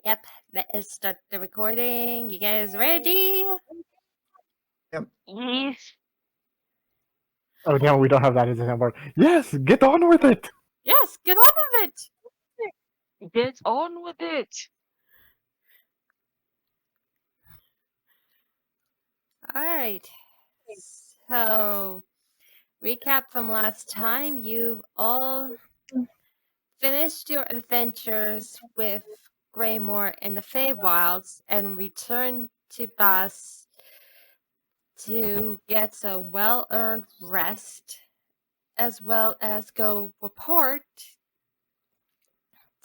Yep, let's start the recording. You guys ready? Yes. Oh no, we don't have that as a soundboard. Yes, get on with it. Yes, get on with it. Get on with it. Alright. So, recap from last time. You've all finished your adventures with Greymore and the Feywilds and returned to Bas to get some well-earned rest, as well as go report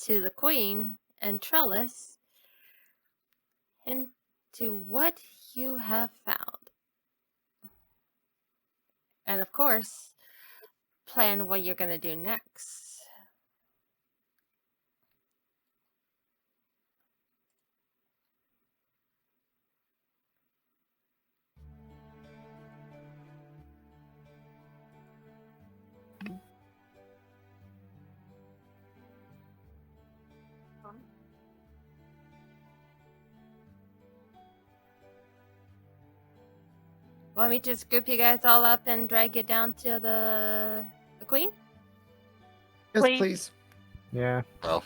to the Queen and Trellis into what you have found. And of course, plan what you're going to do next. Want me to just group you guys all up and drag it down to the Queen? Yes, Please. please. Yeah. Well,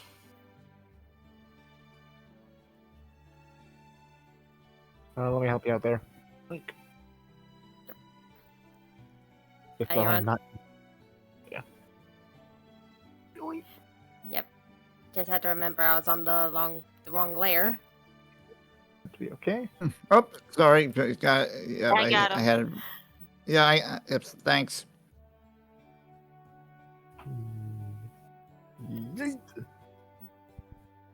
Let me help you out there. Like, if Are you I'm on? not. Yeah. Yep. Just had to remember I was on the wrong layer. To be okay. Oh, sorry. Yeah, I got him. I had. Yeah, Oops, thanks. Yeet.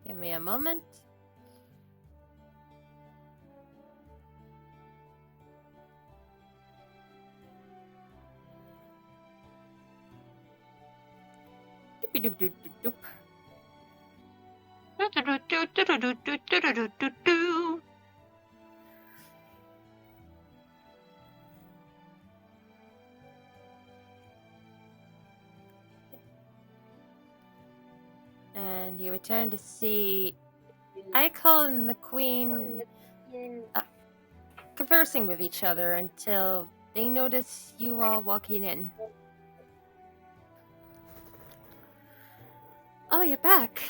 Give me a moment. Doop-a-doop-doop-doop-doop. Do-do-do-do-do-do-do-do-do-do-do. And you return to see Icol and the Queen conversing with each other until they notice you all walking in. Oh, you're back.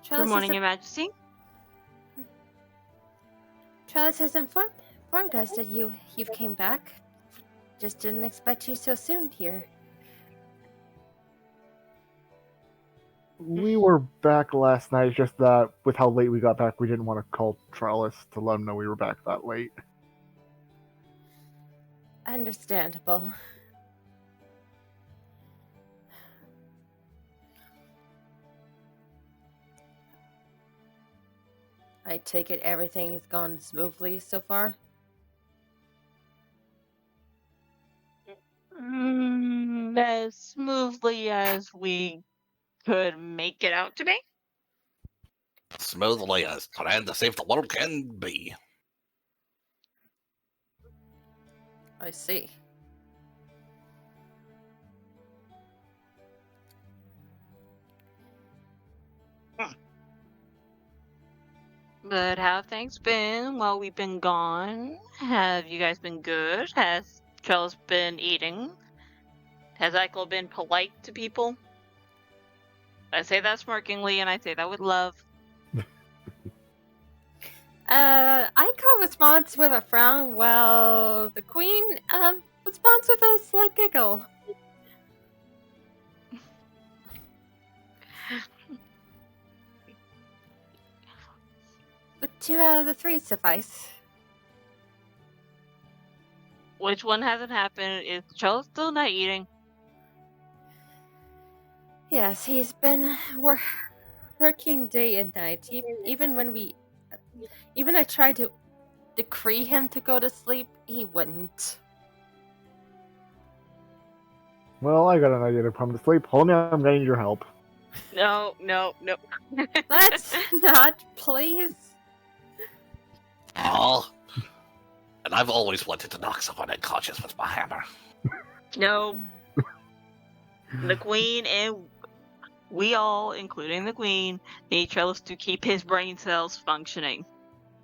Good Trellis morning, has, Your Majesty. Trellis has informed us that you've came back. Just didn't expect you so soon here. We were back last night. It's just that with how late we got back, we didn't want to call Trellis to let him know we were back that late. Understandable. I take it everything's gone smoothly so far? As smoothly as we could make it out to be. smoothly as trying to save the world can be. I see. But how have things been while we've been gone? Have you guys been good? Has Trellis been eating? Has Eichel been polite to people? I say that smirkingly, and I say that with love. Icon responds with a frown, while the Queen, responds with a slight giggle. But 2 out of the 3 suffice. Which one hasn't happened? Is Trellis still not eating? Yes, he's been working day and night. Even I tried to decree him to go to sleep, he wouldn't. Well, I got an idea to put him to sleep. Hold me, I'm gonna need your help. No. Let's not, please. Oh, and I've always wanted to knock someone unconscious with my hammer. No. The Queen and We all, including the Queen, need Trellis to keep his brain cells functioning.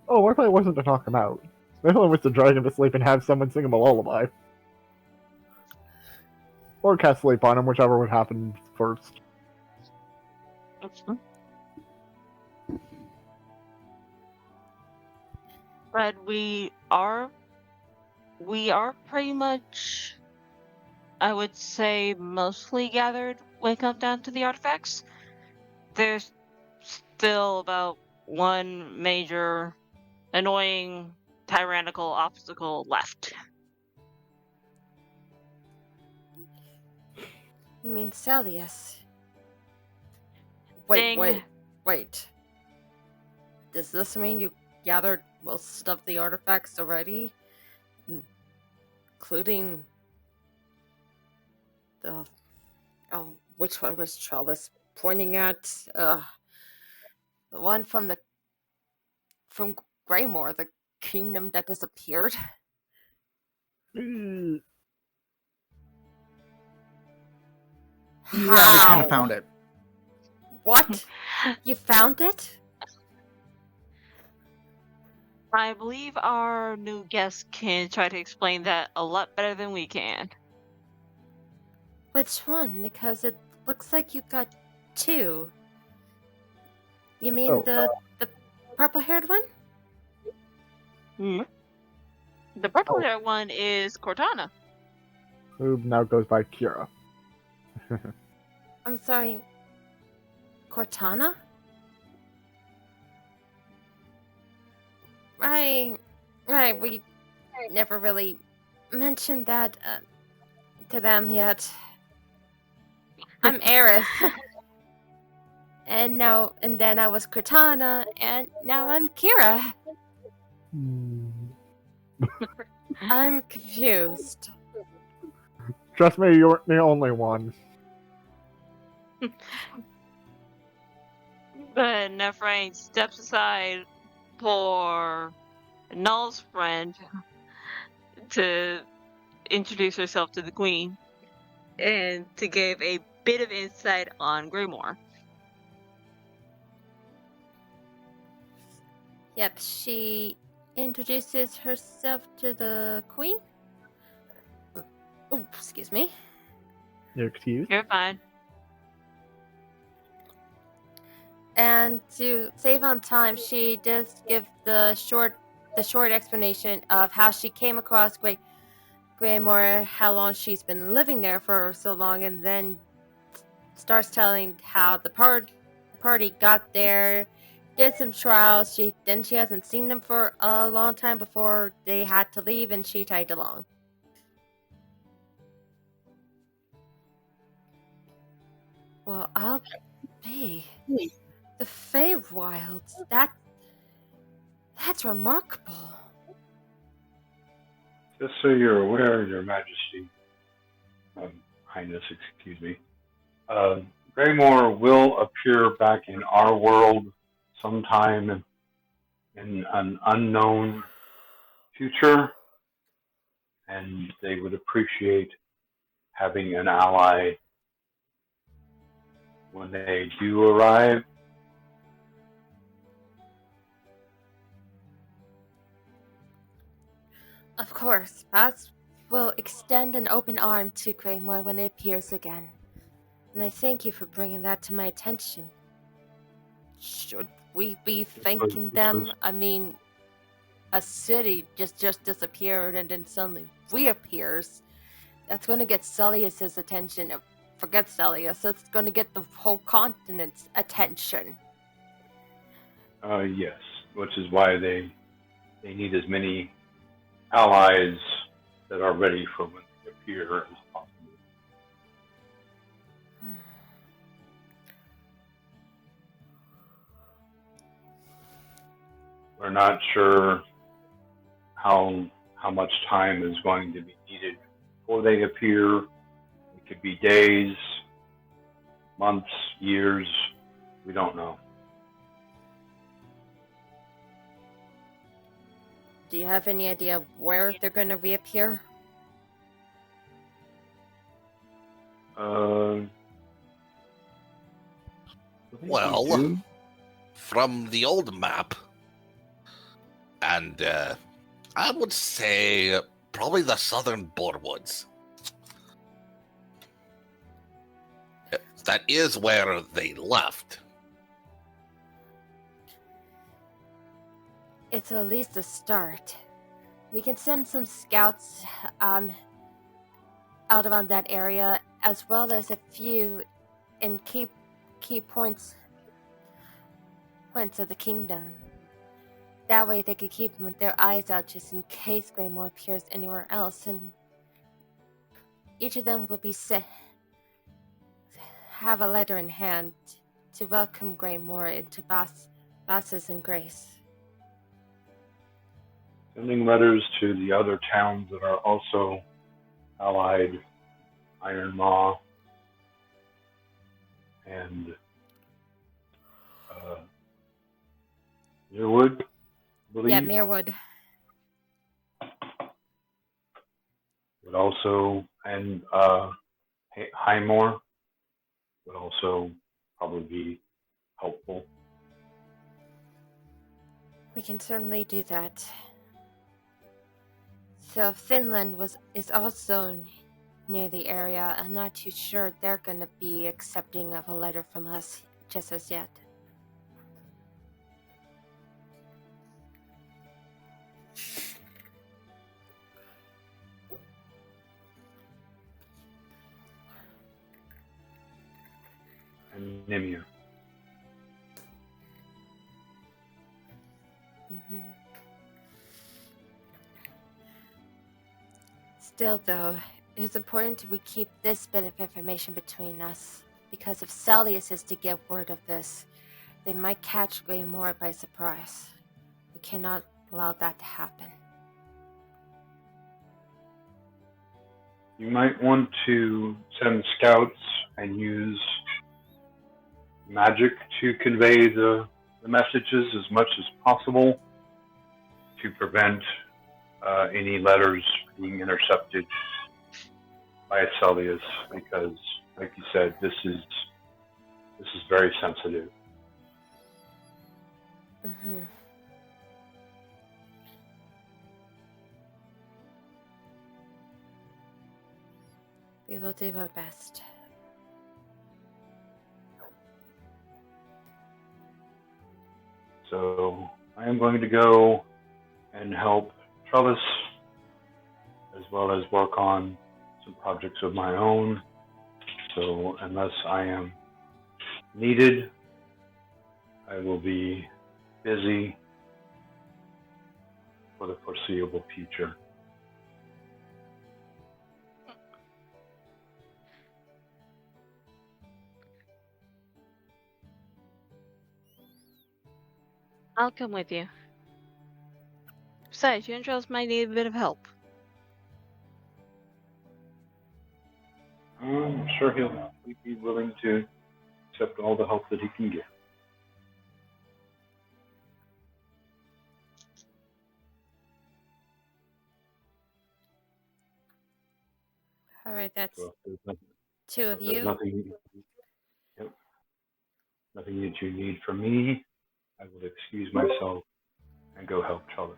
Oh, our plan wasn't to knock him out. My plan was to drag him to sleep and have someone sing him a lullaby. Or cast sleep on him, whichever would happen first. But we are pretty much, I would say, mostly gathered when it comes down to the artifacts. There's still about one major, annoying, tyrannical obstacle left. You mean Celius? Wait, Ding. wait. Does this mean you gathered most of the artifacts already? Including the... Oh, which one was Trellis pointing at? The one from Greymore, the kingdom that disappeared? Yeah, we kind of found it. What? You found it? I believe our new guest can try to explain that a lot better than we can. Which one? Because it looks like you got two. You mean Oh, the purple-haired one? Hmm. The purple hair one is Cortana. who now goes by Kira. I'm sorry. Cortana? Right. We never really mentioned that to them yet. I'm Aerith. and then I was Cortana, and now I'm Kira. I'm confused. Trust me, you weren't the only one. But Nephrain steps aside for Null's friend to introduce herself to the Queen and to give a bit of insight on Greymoor. Yep, she introduces herself to the Queen. Oh, excuse me. You're excused? You're fine. And to save on time, she does give the short explanation of how she came across Greymore, how long she's been living there for so long, and then starts telling how the party got there, did some trials. She hasn't seen them for a long time before they had to leave, and she tagged along. Well, I'll be the Feywilds. That's remarkable. Just so you're aware, Your Majesty, Highness, excuse me, Greymore will appear back in our world sometime in an unknown future, and they would appreciate having an ally when they do arrive. Of course, Baz will extend an open arm to Greymore when it appears again. And I thank you for bringing that to my attention. Should we be thanking them? I mean, a city just disappeared and then suddenly reappears. That's going to get Celius's attention. Forget Celius. It's going to get the whole continent's attention. Yes, which is why they need as many allies that are ready for when they appear as possible. We're not sure how much time is going to be needed before they appear. It could be days, months, years. We don't know. Do you have any idea where they're going to reappear? Well, from the old map, and I would say probably the southern Borwoods. That is where they left. It's at least a start. We can send some scouts out around that area, as well as a few in key points of the kingdom. That way they could keep their eyes out just in case Greymore appears anywhere else, and each of them will be have a letter in hand to welcome Greymore into Bosses and Grace. Sending letters to the other towns that are also allied, Iron Maw and Mirwood, I believe. Yeah, Mirwood. Would also, and Highmore would also probably be helpful. We can certainly do that. So Finland is also near the area. I'm not too sure they're gonna be accepting of a letter from us just as yet. And Nimir. Still, though, it is important we keep this bit of information between us, because if Celius is to get word of this, they might catch Greymore by surprise. We cannot allow that to happen. You might want to send scouts and use magic to convey the messages as much as possible to prevent any letters being intercepted by Celius, because, like you said, this is very sensitive. We will do our best. So I am going to go and help Trellis, as well as work on some projects of my own. So unless I am needed, I will be busy for the foreseeable future. I'll come with you. Besides, you and Charles might need a bit of help. I'm sure he'll be willing to accept all the help that he can get. Alright, that's So if there's two of there's you. nothing that you need from me, I will excuse myself and go help Charles.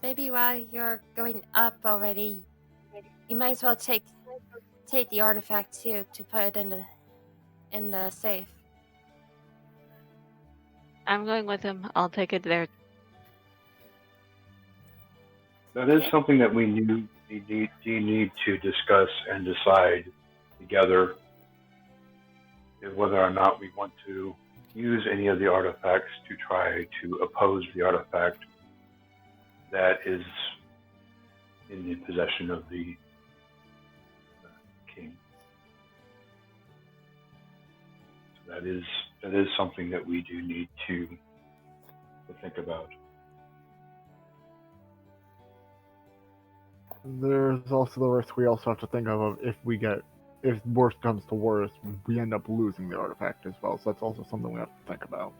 Maybe while you're going up already, you might as well take the artifact too to put it in the safe. I'm going with him. I'll take it there. That is something that we need to discuss and decide together, is whether or not we want to use any of the artifacts to try to oppose the artifact that is in the possession of the king. So that is something that we do need to think about. There's also the risk we also have to think of if worse comes to worse, we end up losing the artifact as well. So that's also something we have to think about.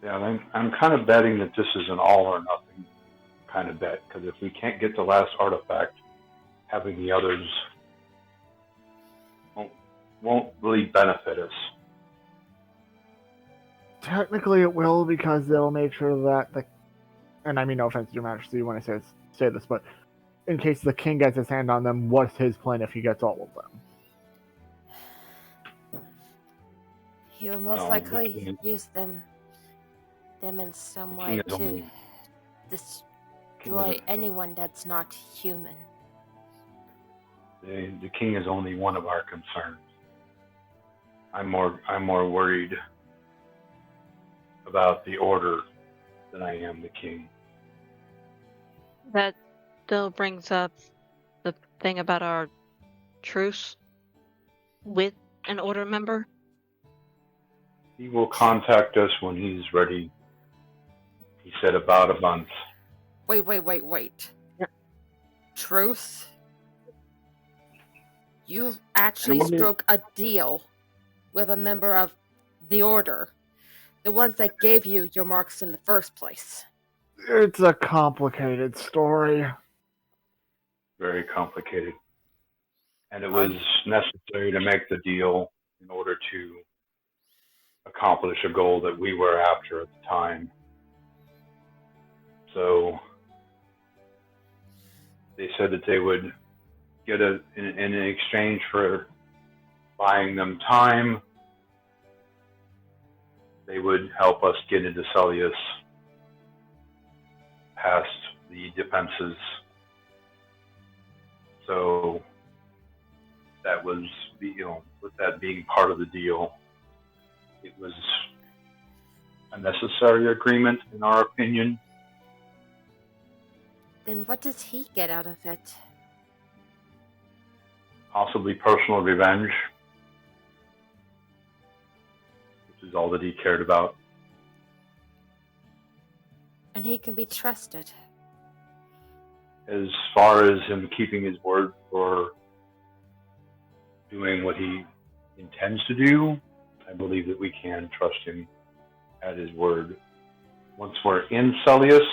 Yeah, I'm kind of betting that this is an all or nothing kind of bet, because if we can't get the last artifact, having the others won't really benefit us. Technically, it will because they'll make sure that and I mean no offense to your majesty when I say this, but in case the king gets his hand on them, what's his plan if he gets all of them? He will most likely use them in some way to destroy anyone that's not human. The king is only one of our concerns. I'm more worried about the order than I am the king. That still brings up the thing about our truce with an order member. He will contact us when he's ready. He said about a month. Wait. Yeah. Truth? You actually struck a deal with a member of the order. The ones that gave you your marks in the first place. It's a complicated story. Very complicated. And it was necessary to make the deal in order to accomplish a goal that we were after at the time. So they said that they would get in exchange for buying them time, they would help us get into Celius past the defenses. So that was, with that being part of the deal, it was a necessary agreement in our opinion. Then what does he get out of it? Possibly personal revenge, which is all that he cared about. And he can be trusted. As far as him keeping his word for doing what he intends to do, I believe that we can trust him at his word. Once we're in Celius,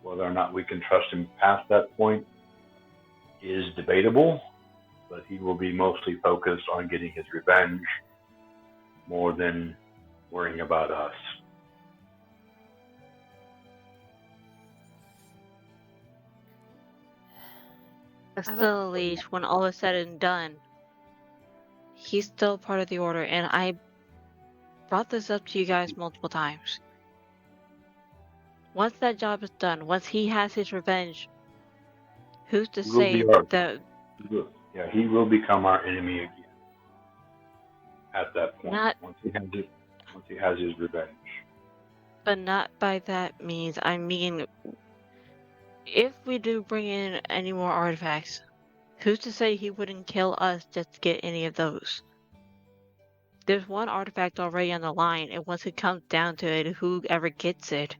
whether or not we can trust him past that point is debatable, but he will be mostly focused on getting his revenge more than worrying about us. Still, at least, when all is said and done, he's still part of the order, and I brought this up to you guys multiple times. Once that job is done, once he has his revenge, who's to say that... Yeah, he will become our enemy again at that point, once he has his revenge. But not by that means. I mean, if we do bring in any more artifacts, who's to say he wouldn't kill us just to get any of those? There's one artifact already on the line, and once it comes down to it, whoever gets it,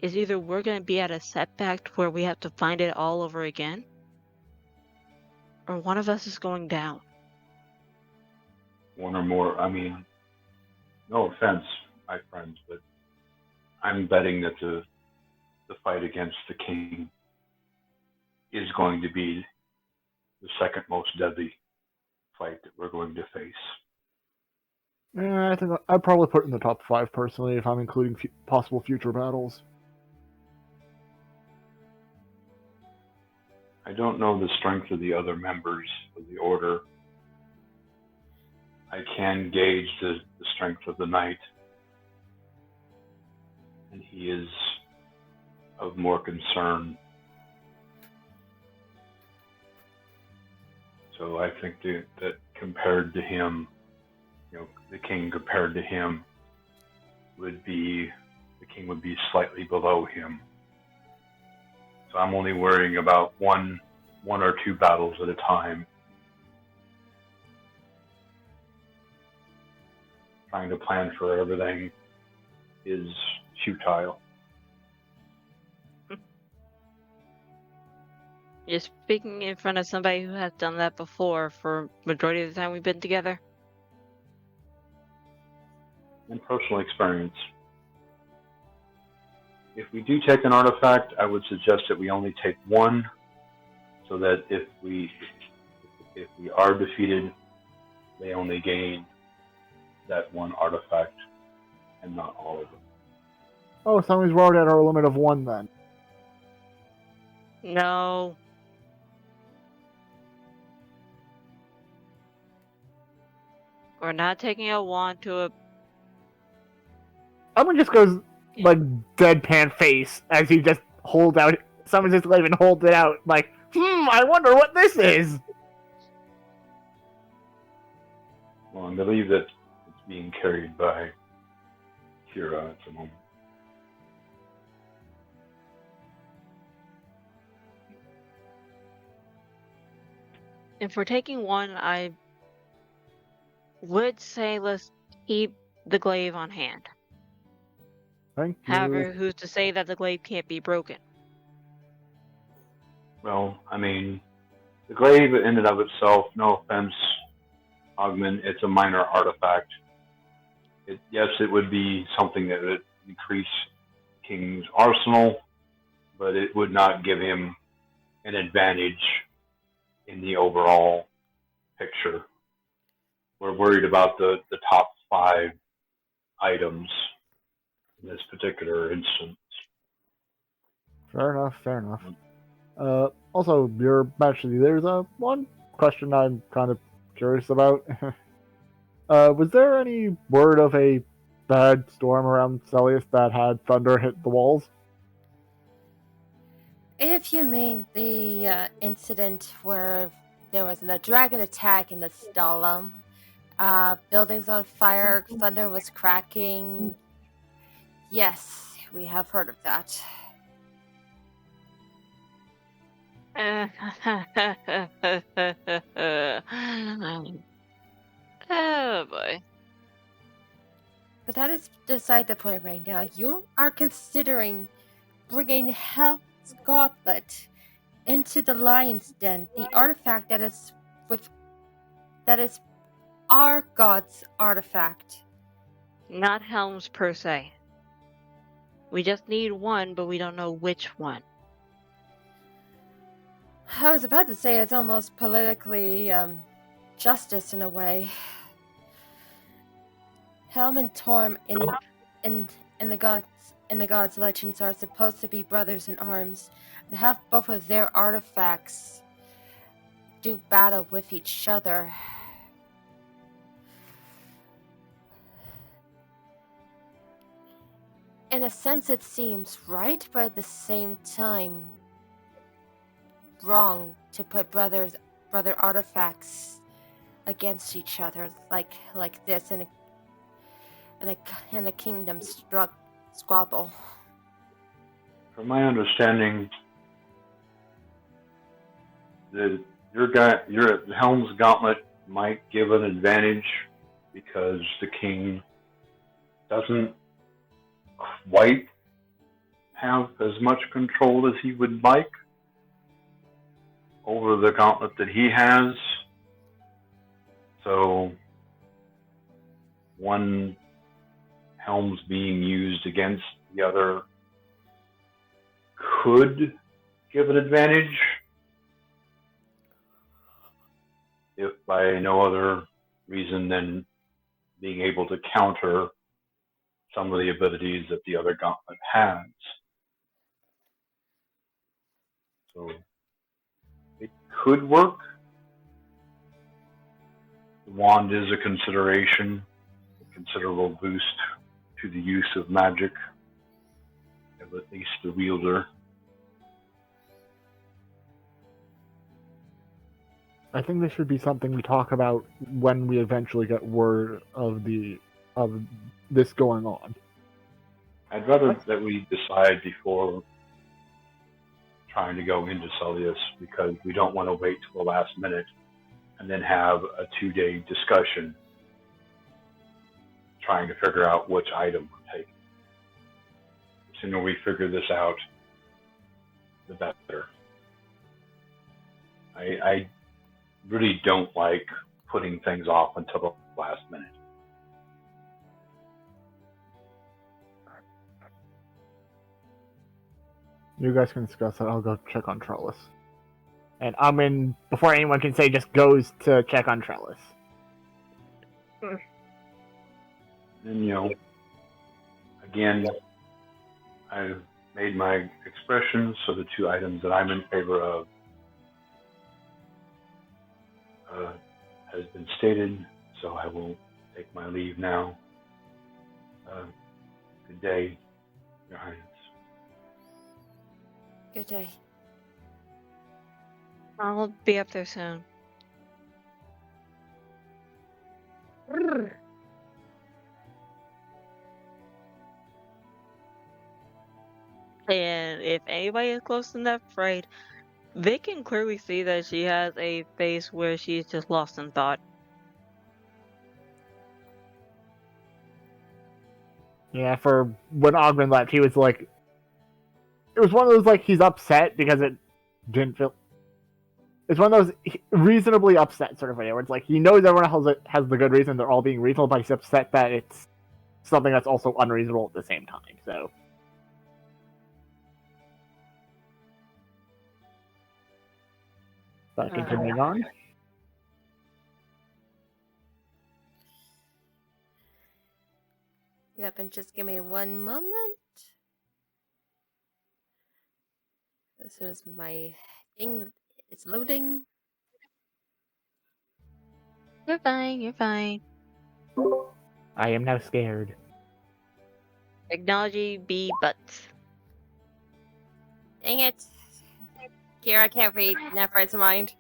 is either we're going to be at a setback where we have to find it all over again, or one of us is going down. One or more. I mean, no offense, my friends, but I'm betting that the fight against the king is going to be the second most deadly fight that we're going to face. Yeah, I think I'd probably put it in the top 5 personally if I'm including possible future battles. I don't know the strength of the other members of the order. I can gauge the strength of the knight, and he is of more concern. So I think that compared to him, the king compared to him the king would be slightly below him. So I'm only worrying about one or two battles at a time. Trying to plan for everything is futile. You're speaking in front of somebody who has done that before for majority of the time we've been together. And personal experience. If we do take an artifact, I would suggest that we only take one so that if we are defeated, they only gain that one artifact and not all of them. Oh, so we're already at our limit of 1 then. No. We're not taking a wand to a... Someone just goes, like, deadpan face as he just holds out. Someone just even holds it out, like, I wonder what this is! Well, I believe that it's being carried by Kira at the moment. If we're taking one, I would say let's keep the glaive on hand. Thank you. However, who's to say that the glaive can't be broken? Well, I mean, the glaive in and of itself, no offense, Ogman, it's a minor artifact. Yes, it would be something that would increase King's arsenal, but it would not give him an advantage in the overall picture. We're worried about the top 5 items in this particular instance. Fair enough. Also, Your Majesty, there's one question I'm kind of curious about. Was there any word of a bad storm around Celius that had thunder hit the walls? If you mean the incident where there was a dragon attack in the Stalum, buildings on fire, thunder was cracking, yes, we have heard of that. Oh boy. But that is beside the point right now. You are considering bringing Hell's Gauntlet into the Lion's Den, the artifact that is our god's artifact. Not helms per se. We just need one, but we don't know which one. I was about to say it's almost politically justice in a way. Helm and Torm in the gods' legends are supposed to be brothers in arms. And have both of their artifacts do battle with each other. In a sense, it seems right, but at the same time, wrong to put brother artifacts against each other like this in a kingdom squabble. From my understanding, your Helm's Gauntlet might give an advantage because the king doesn't quite have as much control as he would like over the gauntlet that he has. So one helm's being used against the other could give an advantage, if by no other reason than being able to counter some of the abilities that the other gauntlet has. So it could work. The wand is a consideration, a considerable boost to the use of magic, of at least the wielder. I think this should be something we talk about when we eventually get word of this going on. I'd rather that we decide before trying to go into Celius, because we don't want to wait till the last minute and then have a 2-day discussion trying to figure out which item we're taking. The sooner we figure this out, the better. I really don't like putting things off until the last minute. You guys can discuss it. I'll go check on Trellis. And Amin, before anyone can say, just goes to check on Trellis. And, again, I've made my expressions, so the two items that I'm in favor of has been stated, so I will take my leave now. Good day, Your Highness. Good day. I'll be up there soon. And if anybody is close enough, right, they can clearly see that she has a face where she's just lost in thought. Yeah, for when Ogden left, he was like, it was one of those like he's upset because it didn't feel. It's one of those reasonably upset sort of video where it's like he knows everyone else has the good reason, they're all being reasonable, but he's upset that it's something that's also unreasonable at the same time. So. But continuing on. Yep, and just give me one moment. This is my thing. It's loading. You're fine, you're fine. I am now scared. Technology be butts. Dang it. Kira can't read Nephride's mind.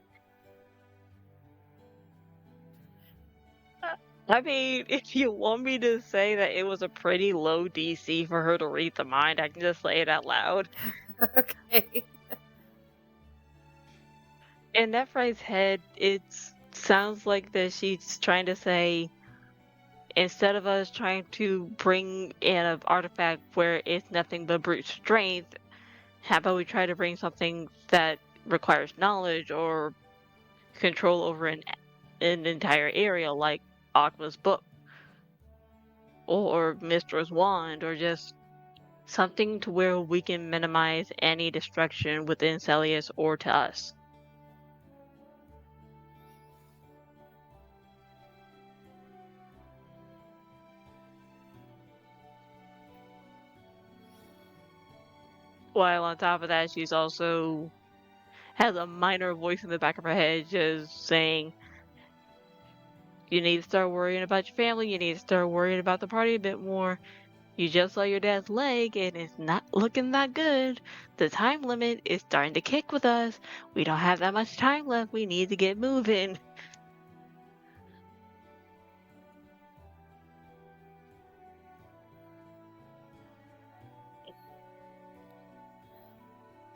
I mean, if you want me to say that it was a pretty low DC for her to read the mind, I can just say it out loud. Okay. In Nephride's head, it sounds like that she's trying to say, instead of us trying to bring in an artifact where it's nothing but brute strength, how about we try to bring something that requires knowledge or control over an entire area, like Aqua's book or Mistra's wand, or just something to where we can minimize any destruction within Celius or to us. While on top of that, she's also has a minor voice in the back of her head just saying, you need to start worrying about your family, you need to start worrying about the party a bit more. You just saw your dad's leg and it's not looking that good. The time limit is starting to kick with us. We don't have that much time left. We need to get moving.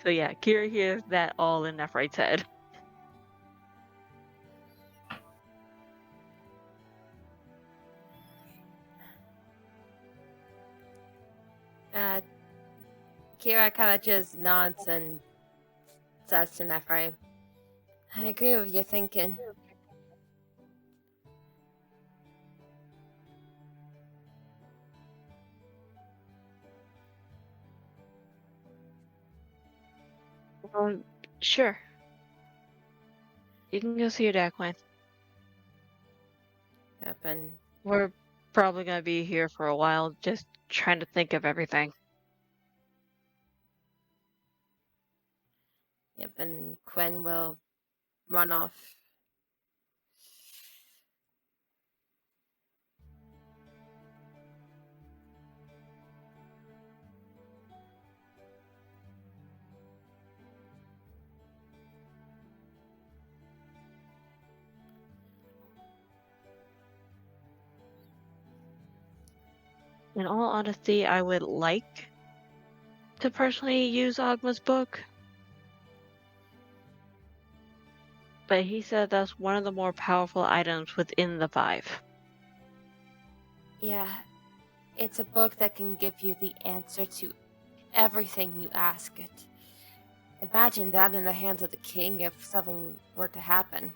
So yeah, Kira hears that all in Nephride's head. Kira kind of just nods and says to Nephride, I agree with your thinking. Sure. You can go see your dad, Quinn. Yep, and We're probably gonna be here for a while, just trying to think of everything. Quinn will run off. In all honesty, I would like to personally use Ogma's book, but he said that's one of the more powerful items within the 5. Yeah, it's a book that can give you the answer to everything you ask it. Imagine that in the hands of the king if something were to happen.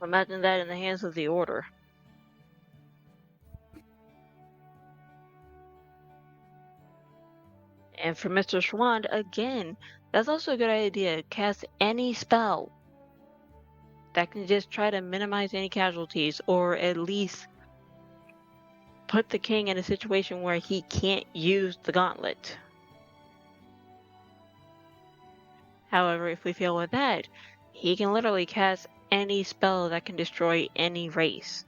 Imagine that in the hands of the Order. And for Mr. Schwand, again, that's also a good idea. Cast any spell that can just try to minimize any casualties, or at least put the king in a situation where he can't use the gauntlet. However, if we fail with that, he can literally cast any spell that can destroy any race.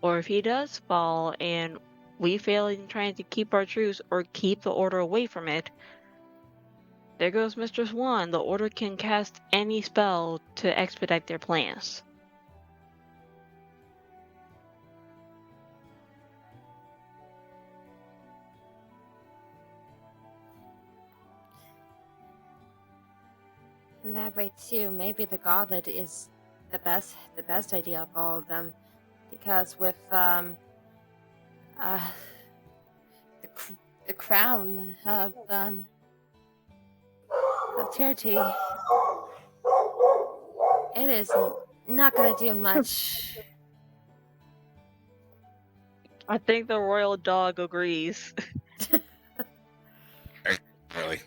Or if he does fall and we fail in trying to keep our truce or keep the order away from it, there goes Mr. Swan. The order can cast any spell to expedite their plans. And that way too, maybe the gauntlet is the best idea of all of them, because with the crown of charity, it is not gonna do much. I think the royal dog agrees. Really?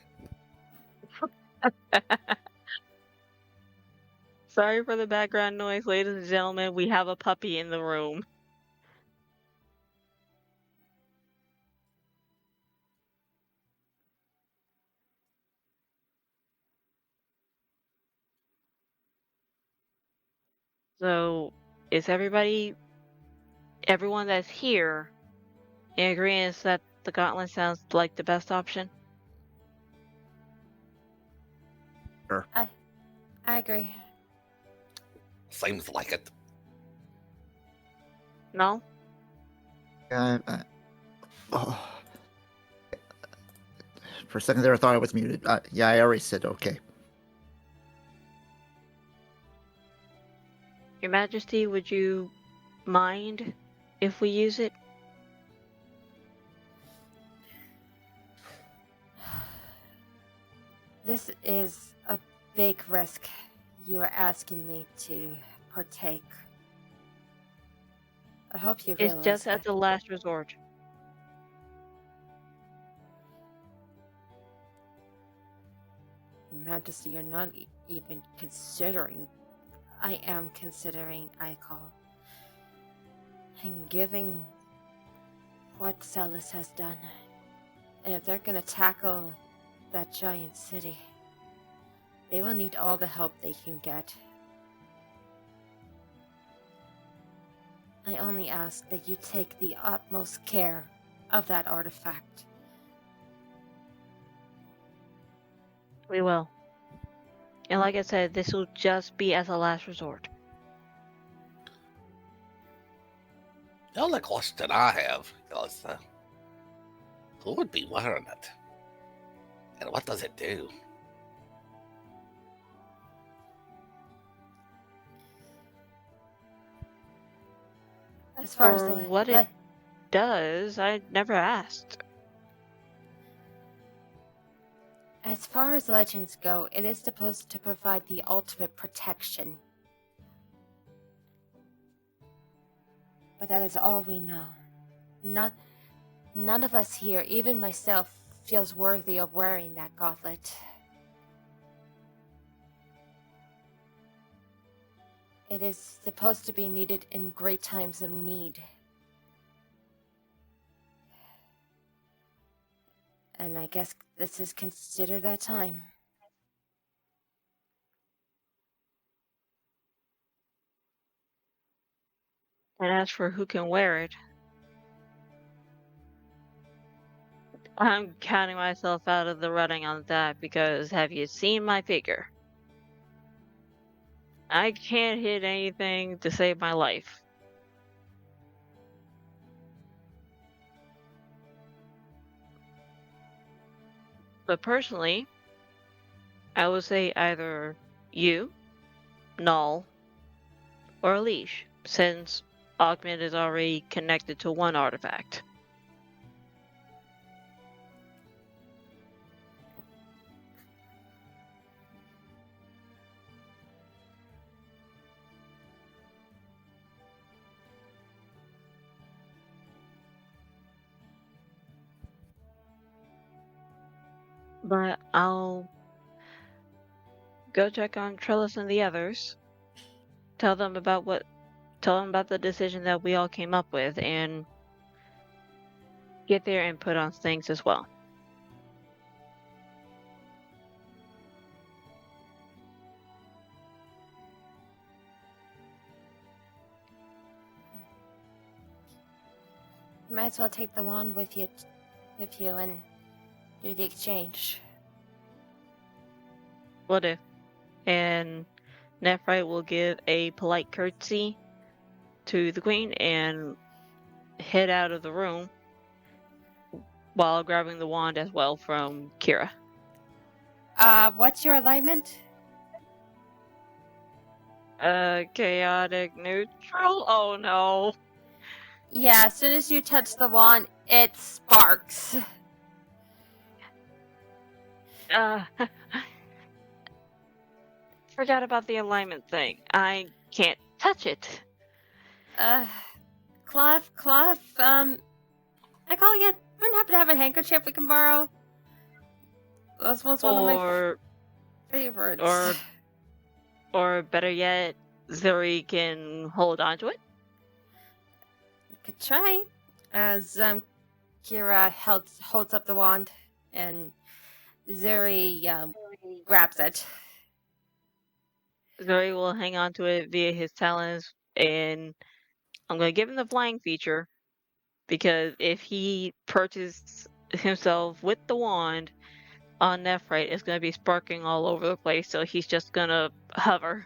Sorry for the background noise, ladies and gentlemen. We have a puppy in the room. So, is everyone that's here, in agreement that the gauntlet sounds like the best option? I agree. Seems like it. No? Oh. For a second there, I thought I was muted. Yeah, I already said okay. Your Majesty, would you mind if we use it? This is a big risk you are asking me to partake. I hope you It's realize just that. as a last resort. Majesty, you're not even considering. I am considering Icol. And giving what Celius has done. And if they're gonna tackle that giant city, they will need all the help they can get. I only ask that you take the utmost care of that artifact. We will. And like I said, this will just be as a last resort. The only question I have is who would be wearing it? And what does it do? As far as For the what it does, I never asked. As far as legends go, it is supposed to provide the ultimate protection. But that is all we know. None of us here, even myself, feels worthy of wearing that gauntlet. It is supposed to be needed in great times of need. And I guess this is considered that time. And as for who can wear it, I'm counting myself out of the running on that because have you seen my figure? I can't hit anything to save my life. But personally, I would say either you, Null, or Leash, since Augment is already connected to one artifact. But I'll go check on Trellis and the others. Tell them about the decision that we all came up with, and get their input on things as well. Might as well take the wand with you and do the exchange. Will do. And Nephrite will give a polite curtsy to the queen and head out of the room while grabbing the wand as well from Kira. What's your alignment? Chaotic neutral? Oh no. Yeah, as soon as you touch the wand, it sparks. Forgot about the alignment thing. I can't touch it. Cloth, I call you. Wouldn't happen to have a handkerchief we can borrow? That was one of my favorites. Or better yet, Zuri can hold on to it. Could try. As Kira holds up the wand and Zuri grabs it. Zuri will hang on to it via his talons, and I'm going to give him the flying feature, because if he perches himself with the wand on Nephrite, it's going to be sparking all over the place, so he's just going to hover.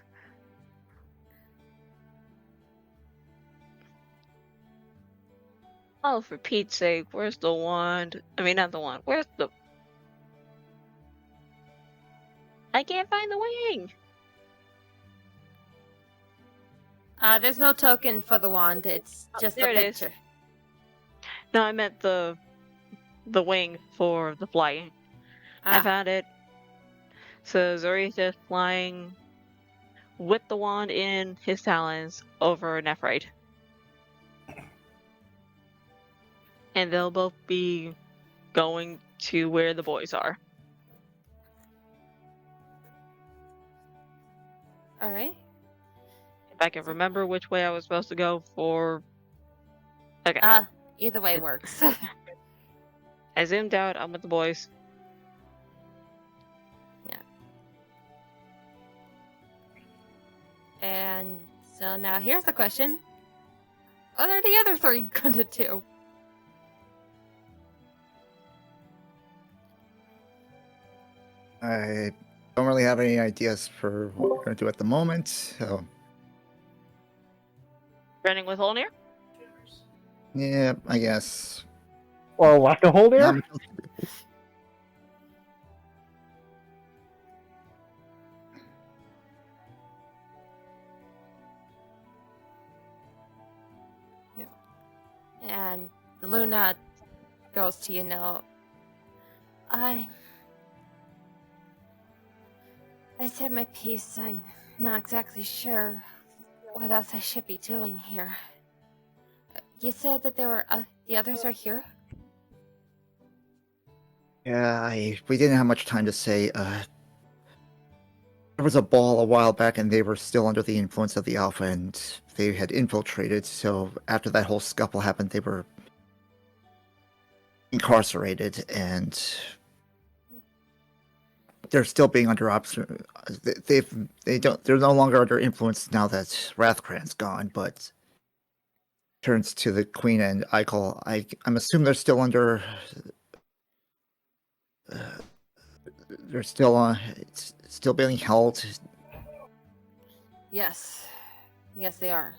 Oh, for Pete's sake, where's the wand? I mean, not the wand. Where's the... I can't find the wing! There's no token for the wand. It's just there a it is. picture. No, I meant the wing for the flying. I found it. So Zuri's just flying with the wand in his talons over Nephrite. And they'll both be going to where the boys are. Alright. If I can remember which way I was supposed to go for... Okay. Either way works. I zoomed out, I'm with the boys. Yeah. And so now here's the question. What are the other three gonna do? I don't really have any ideas for what we're going to do at the moment. So, Running with Holnir? yeah, I guess. Or whack a hole there? Not- And Luna goes to, I said my piece. I'm not exactly sure what else I should be doing here. You said that there were the others are here? Yeah, we didn't have much time to say. There was a ball a while back, and they were still under the influence of the Alpha, and they had infiltrated. So after that whole scuffle happened, they were incarcerated, and they're still being under they're no longer under influence now that Rathcran's gone. But turns to the Queen and Eichel. I'm assuming they're still under. They're still still being held. Yes. Yes, they are.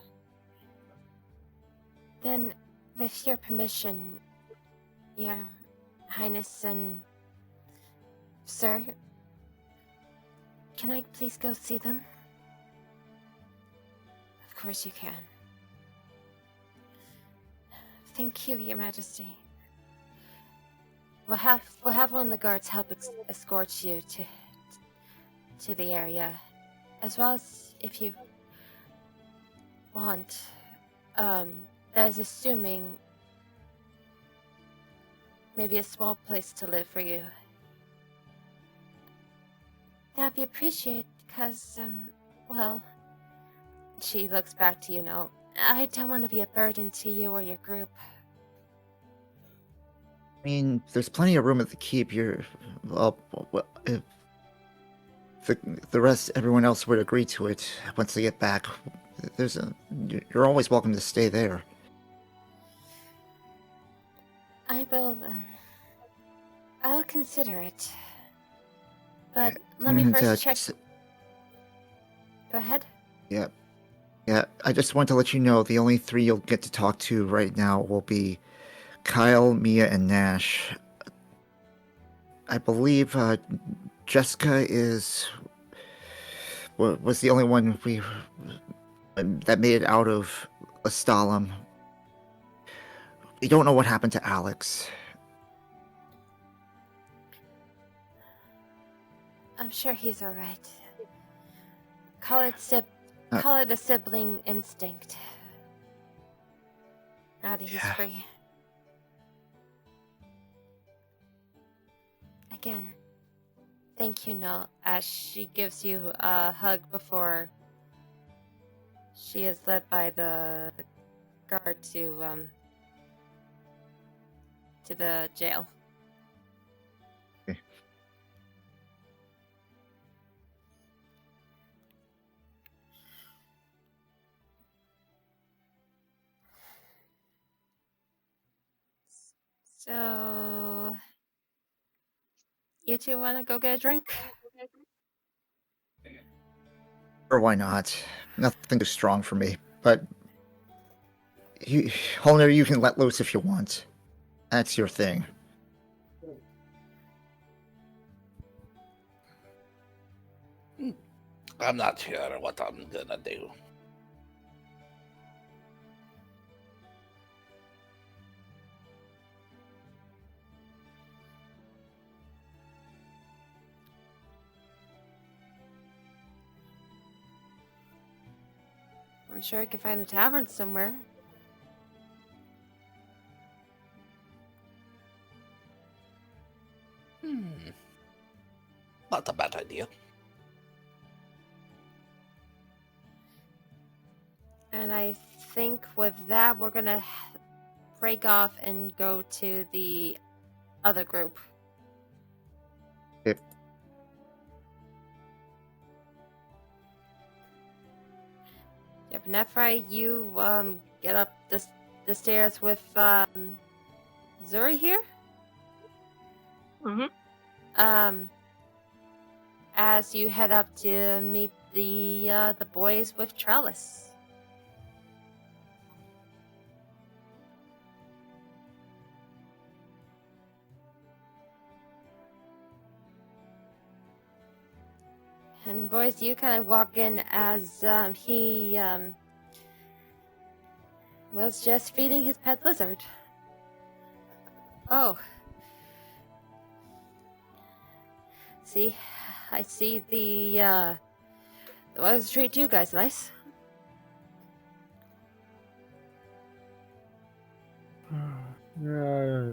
Then, with your permission, Your Highness and Sir, can I please go see them? Of course you can. Thank you, Your Majesty. We'll have one of the guards help escort you to the area, as well as if you want. That is assuming maybe a small place to live for you That'd be appreciated, because, well, she looks back to you now. I don't want to be a burden to you or your group. I mean, there's plenty of room at the keep. Well, if the rest, everyone else would agree to it once they get back. You're always welcome to stay there. I will, I'll consider it. But let me And, first check. Go ahead. Yeah. I just want to let you know the only 3 you'll get to talk to right now will be Kyle, Mia, and Nash. I believe Jessica was the only one that made it out of Astalum. We don't know what happened to Alex. I'm sure he's alright. Call it a sibling instinct. Now that he's free. Again, thank you, Noel, as she gives you a hug before she is led by the guard to the jail. Okay. So, you two want to go get a drink? Or why not? Nothing too strong for me, but Holner, you can let loose if you want. That's your thing. I'm not sure what I'm gonna do. I'm sure I can find a tavern somewhere. Not a bad idea. And I think with that, we're gonna break off and go to the other group. Yep. Yep, Nephi, you get up the stairs with Zuri here. Mm-hmm. As you head up to meet the boys with Trellis. And boys, you kind of walk in as he was just feeding his pet lizard. Oh. See, I see the weather's treat you guys nice. Yeah.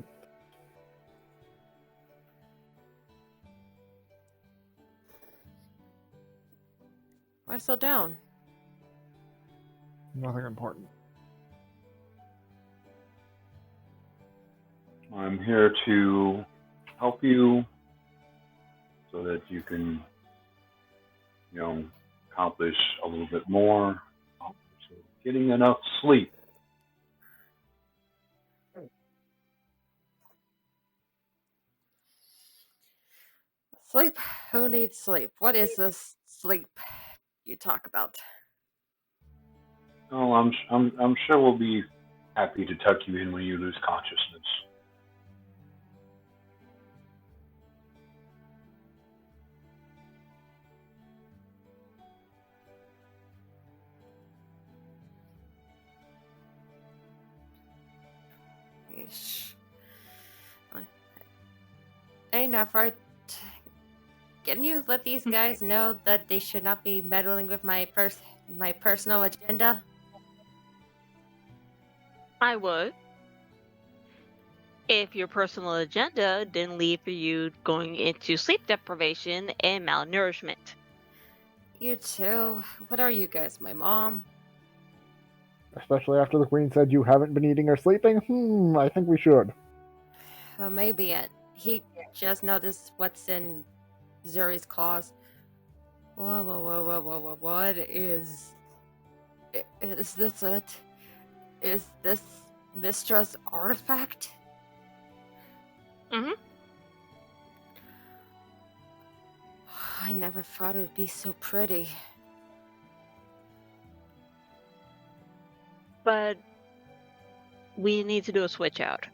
Why so down? Nothing important. I'm here to help you so that you can, accomplish a little bit more. So getting enough sleep. Sleep? Who needs sleep? What is this sleep you talk about? Oh, I'm sure we'll be happy to tuck you in when you lose consciousness. Yeesh. Hey, Nefart, can you let these guys know that they should not be meddling with my personal agenda? I would. if your personal agenda didn't lead for you going into sleep deprivation and malnourishment. You too. What are you guys, my mom? Especially after the queen said you haven't been eating or sleeping? I think we should. Well, maybe it. He just noticed what's in Zuri's claws. Whoa, what is... Is this it? Is this Mistra's artifact? Mhm. I never thought it would be so pretty. But we need to do a switch out.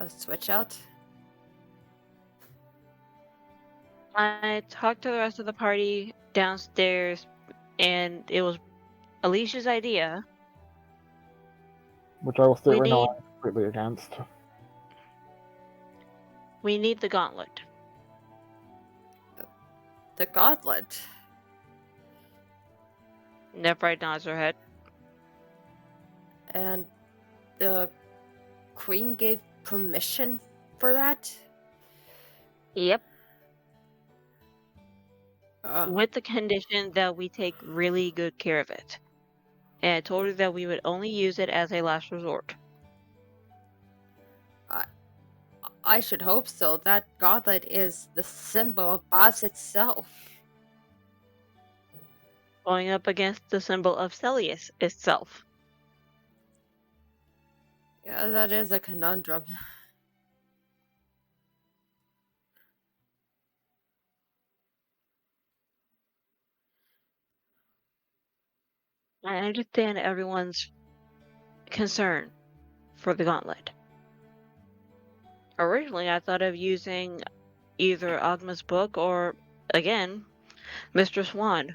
A switch out? I talked to the rest of the party downstairs, and it was Alicia's idea. Which I will state We right now need I'm completely against. we need the gauntlet. The gauntlet. Nephrite nods her head. And the queen gave permission for that? Yep. Uh, With the condition that we take really good care of it. And I told her that we would only use it as a last resort. I should hope so. That gauntlet is the symbol of Boss itself. Going up against the symbol of Celius itself. Yeah, that is a conundrum. I understand everyone's concern for the gauntlet. Originally, I thought of using either Agma's book or, again, Mistress Wand.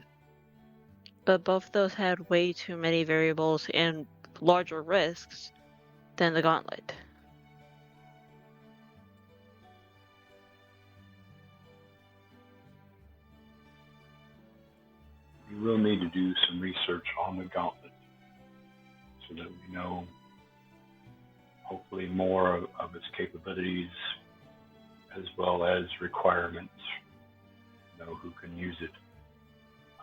But both those had way too many variables and larger risks than the gauntlet. We will need to do some research on the gauntlet so that we know hopefully more of its capabilities as well as requirements. Know who can use it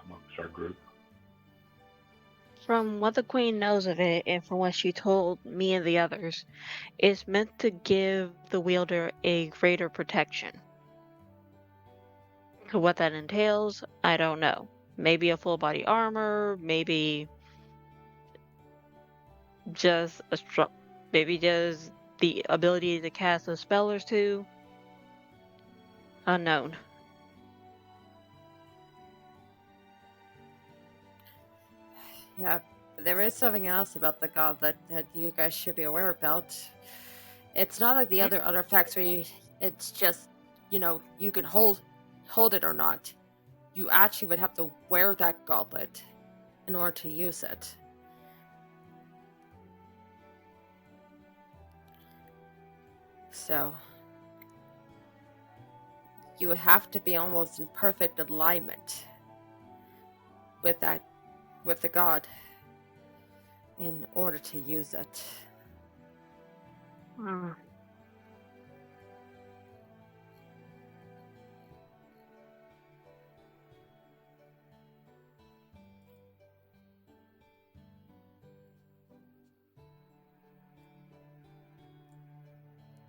amongst our group. From what the Queen knows of it, and from what she told me and the others, it's meant to give the wielder a greater protection. What that entails, I don't know. Maybe a full body armor, maybe just maybe just the ability to cast a spell or two. Unknown. Yeah, there is something else about the gauntlet that you guys should be aware about. It's not like the other artifacts where it's just, you can hold it or not. You actually would have to wear that gauntlet in order to use it. So, you would have to be almost in perfect alignment with the god in order to use it.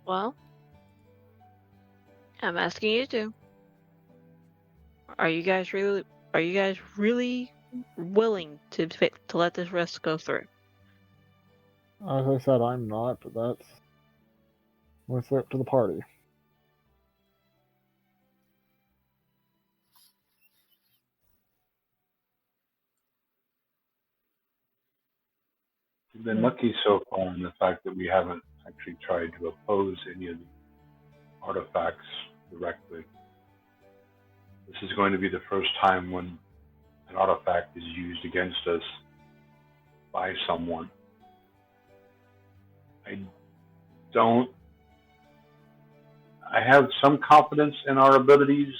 Well, I'm asking you too. Are you guys really willing to let this risk go through? As I said, I'm not, but that's mostly up to the party. We've been lucky so far in the fact that we haven't actually tried to oppose any of the artifacts directly. This is going to be the first time when an artifact is used against us by someone. I have some confidence in our abilities,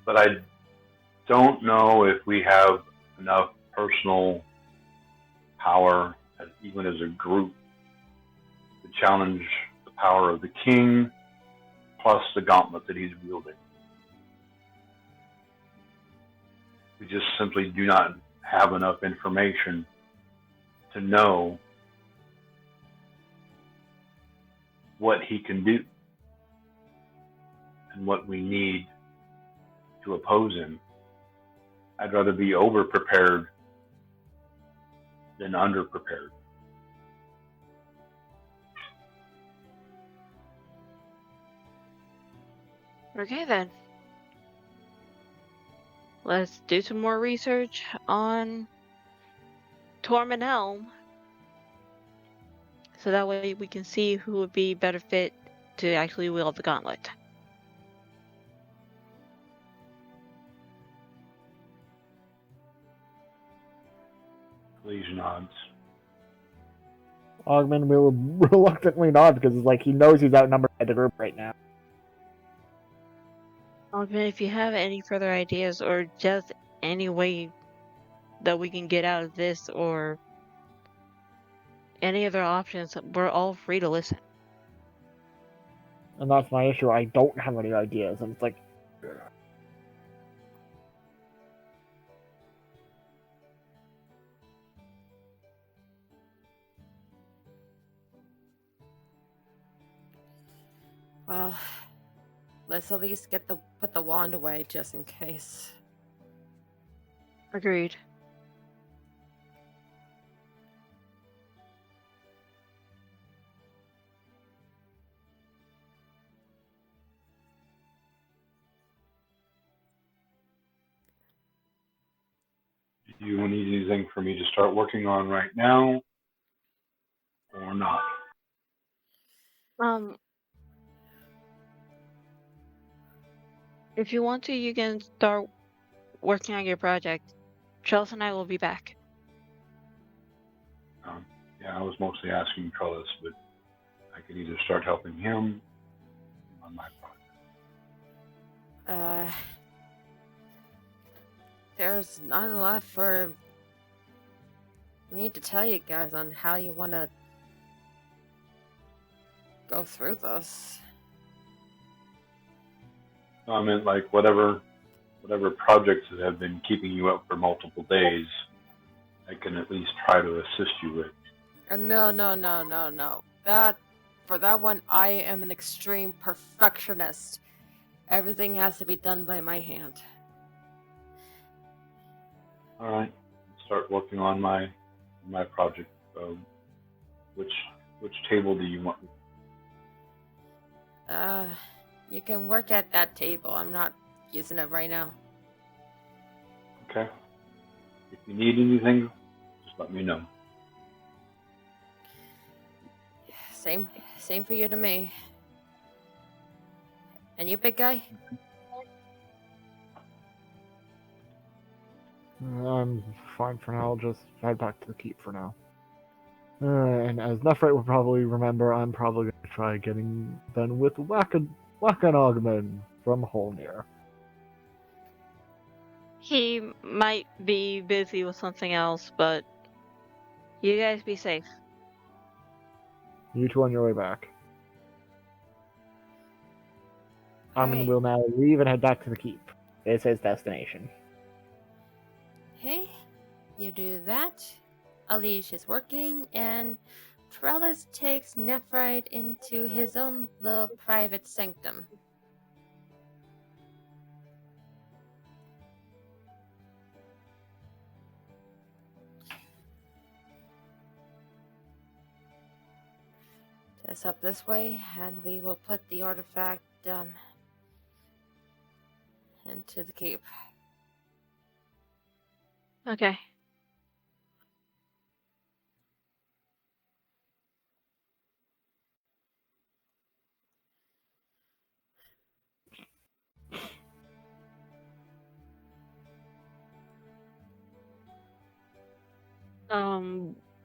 but I don't know if we have enough personal power, even as a group, to challenge the power of the king, plus the gauntlet that he's wielding. We just simply do not have enough information to know what he can do and what we need to oppose him. I'd rather be over-prepared than under-prepared. Okay then. Let's do some more research on Tormund Helm, so that way we can see who would be better fit to actually wield the gauntlet. Please nods. Ogman will reluctantly nod because it's like he knows he's outnumbered by the group right now. If you have any further ideas or just any way that we can get out of this or any other options, we're all free to listen. And that's my issue. I don't have any ideas. And it's like, Well, let's at least put the wand away just in case. Agreed. Do you need anything for me to start working on right now or not? If you want to, you can start working on your project. Charles and I will be back. Yeah, I was mostly asking Celius, but I could either start helping him on my project. There's not a lot for me to tell you guys on how you want to go through this. No, I meant like whatever projects that have been keeping you up for multiple days, I can at least try to assist you with. No. For that one, I am an extreme perfectionist. Everything has to be done by my hand. All right, start working on my project. Which table do you want? You can work at that table. I'm not using it right now. Okay. If you need anything, just let me know. Same for you to me. And you, big guy? I'm fine for now. I'll just head back to the keep for now. And as Nephrite will probably remember, I'm probably going to try getting done with Wackanogman from Holnir. He might be busy with something else, but you guys be safe. You two on your way back. Armin Alright. will now leave and head back to the keep. It's his destination. Okay, you do that. Alish is working, and Trellis takes Nephrite into his own little private sanctum. Just up this way, and we will put the artifact into the keep. Okay.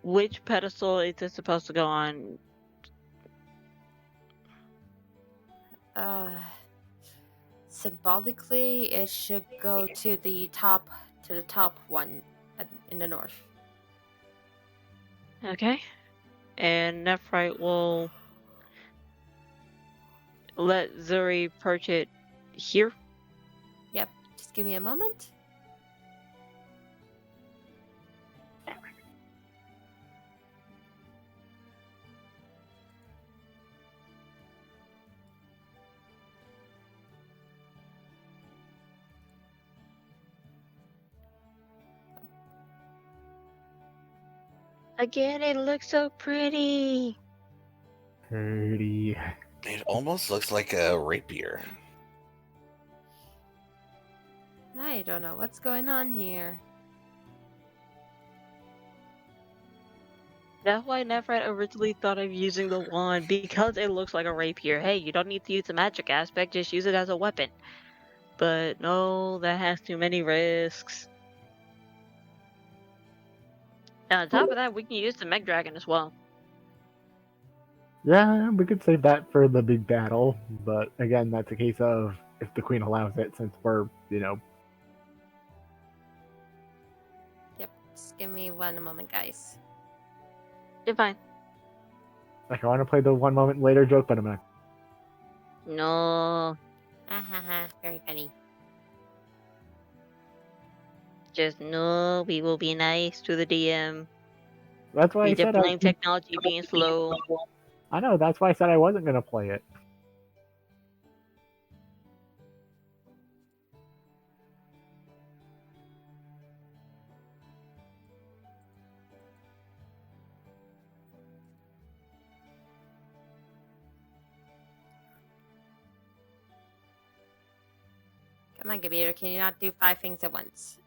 Which pedestal is it supposed to go on? Symbolically, it should go to the top one in the north. Okay. and Nephrite will let Zuri perch it here. Yep, just give me a moment. Again, it looks so pretty. Pretty. It almost looks like a rapier. I don't know what's going on here. That's why Nephrite originally thought of using the wand, because it looks like a rapier. Hey, you don't need to use the magic aspect, just use it as a weapon. But no, that has too many risks. And on top of that, we can use the Meg Dragon as well. Yeah, we could save that for the big battle, but again, that's a case of if the queen allows it, since we're, Yep, just give me one moment, guys. You're fine. like I want to play the one moment later joke, but I'm not. No, Ahaha, very funny. just no, we will be nice to the DM. That's why I We said just blame technology being slow. I know, that's why I said I wasn't gonna play it. Come on, computer, can you not do 5 things at once?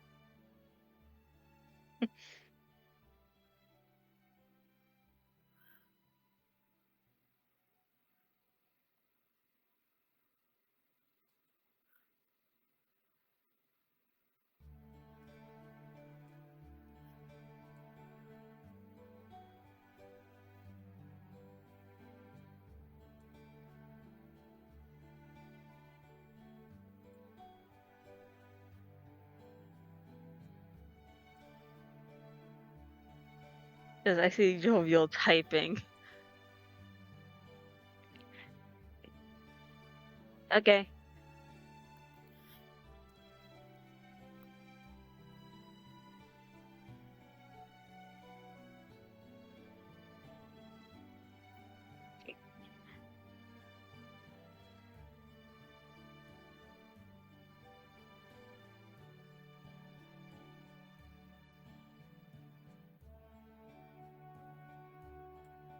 Because I see Jovial typing. Okay.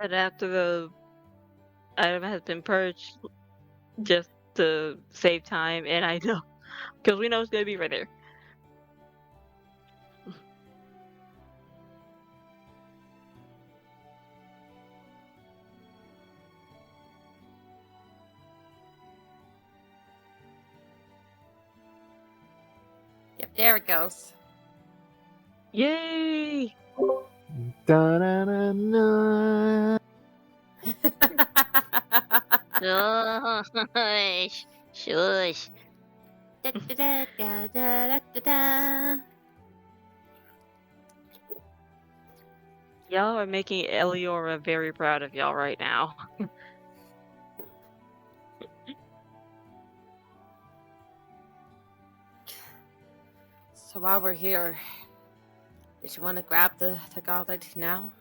And after the item has been purged, just to save time, and I know, because we know it's gonna be right there. Yep, there it goes. Yay! Da-na-na-na. Shush! Shush! Da, da, da, da, da, da, da. Y'all are making Eliora very proud of y'all right now. So while we're here, did you want to grab the goblet now?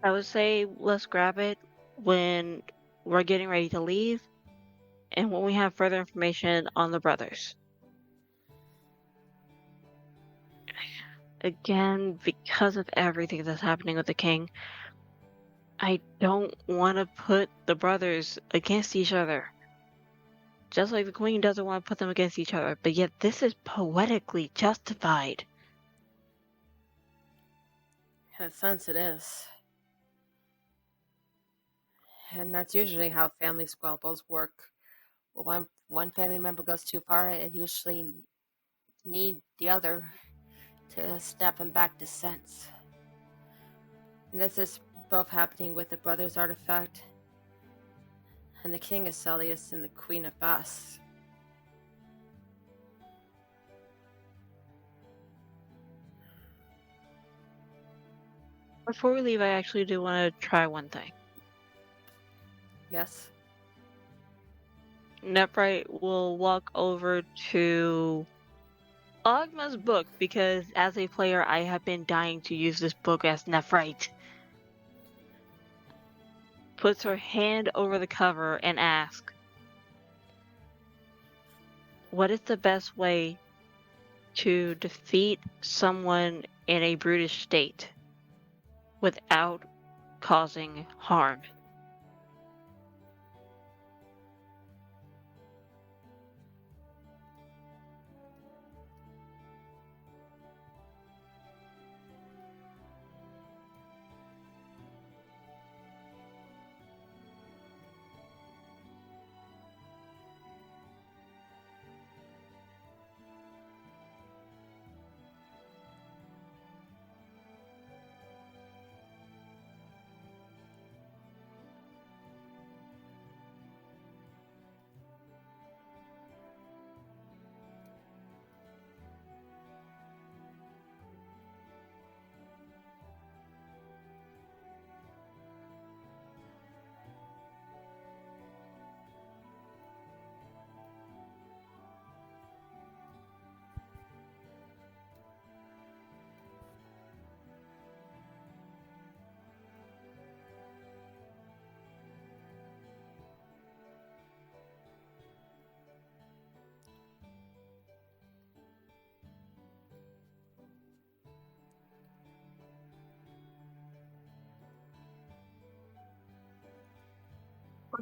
I would say let's grab it when we're getting ready to leave, and when we have further information on the brothers. Again, because of everything that's happening with the king, I don't want to put the brothers against each other. Just like the queen doesn't want to put them against each other, but yet this is poetically justified. In a sense, it is. And that's usually how family squabbles work. When one family member goes too far, it usually need the other to snap them back to sense. And this is both happening with the Brothers artifact and the King of Celius and the Queen of Bas. Before we leave, I actually do want to try one thing. Yes. Nephrite will walk over to Ogma's book because as a player, I have been dying to use this book as Nephrite. Puts her hand over the cover and asks, what is the best way to defeat someone in a brutish state without causing harm?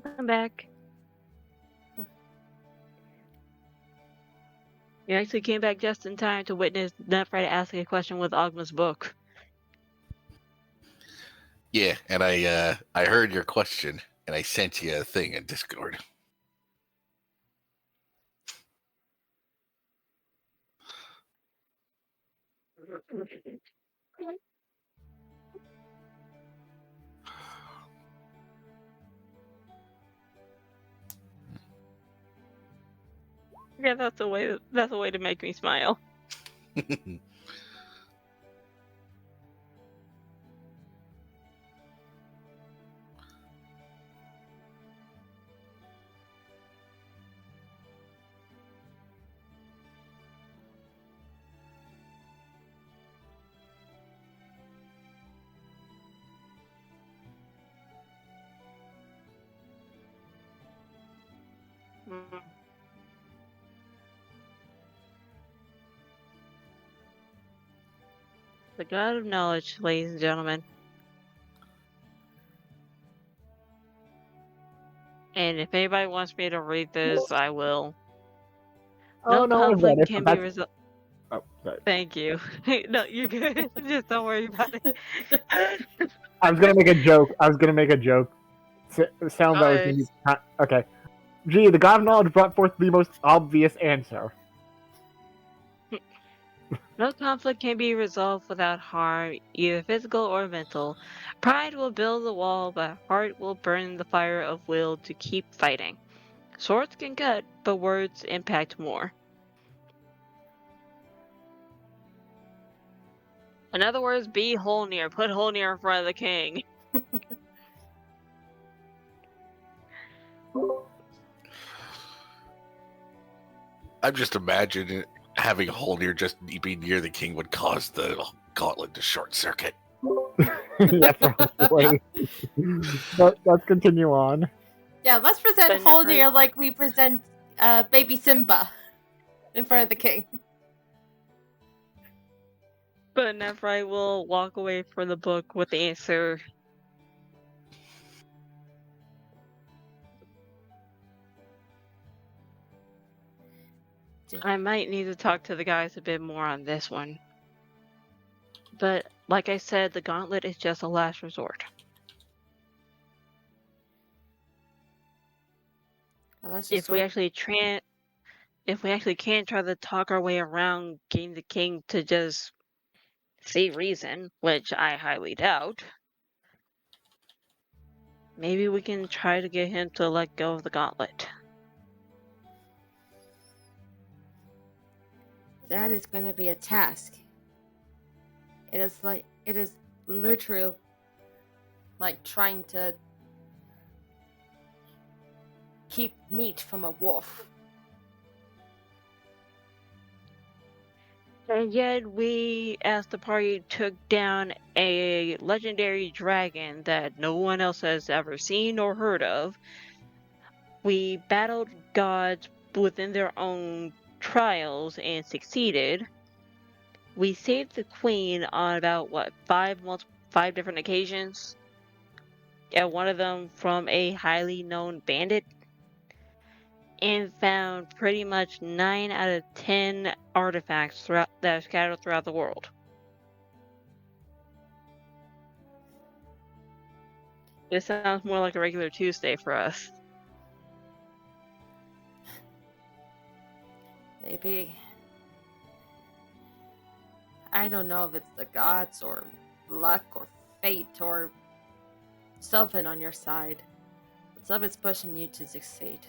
Welcome back. You actually came back just in time to witness Nephrite asking a question with Ogma's book. Yeah, and I heard your question, and I sent you a thing in Discord. Yeah, that's a way. That's a way to make me smile. Mm. The God of Knowledge, ladies and gentlemen. And if anybody wants me to read this, I will. Oh No no, I've read conflict it. can But be that's resolved. oh, sorry. Thank you. No, you're good. Just don't worry about it. I was gonna make a joke. Sound that was gonna be okay. Gee, the god of knowledge brought forth the most obvious answer. No conflict can be resolved without harm, either physical or mental. Pride will build the wall, but heart will burn the fire of will to keep fighting. Swords can cut, but words impact more. In other words, be Holnir. Put Holnir in front of the king. I'm just imagining having a hole near just be near the king would cause the gauntlet to short circuit. Yeah, probably. But let's continue on. Yeah, let's present But Holnir Nephrite- like we present baby Simba in front of the king. But Nephrite will walk away from the book with the answer. I might need to talk to the guys a bit more on this one. But like I said, the gauntlet is just a last resort. Well, that's If just we what... actually can try to talk our way around getting the king to just see reason, which I highly doubt, maybe we can try to get him to let go of the gauntlet. That is going to be a task. It is literally like trying to keep meat from a wolf. And yet we, as the party, took down a legendary dragon that no one else has ever seen or heard of. We battled gods within their own trials and succeeded. We saved the queen on about, what, five different occasions? And one of them from a highly known bandit. And found pretty much 9 out of 10 artifacts that are scattered throughout the world. This sounds more like a regular Tuesday for us. Maybe. I don't know if it's the gods or luck or fate or something on your side, but something's pushing you to succeed.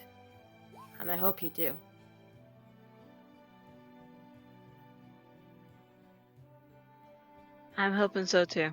And I hope you do. I'm hoping so too.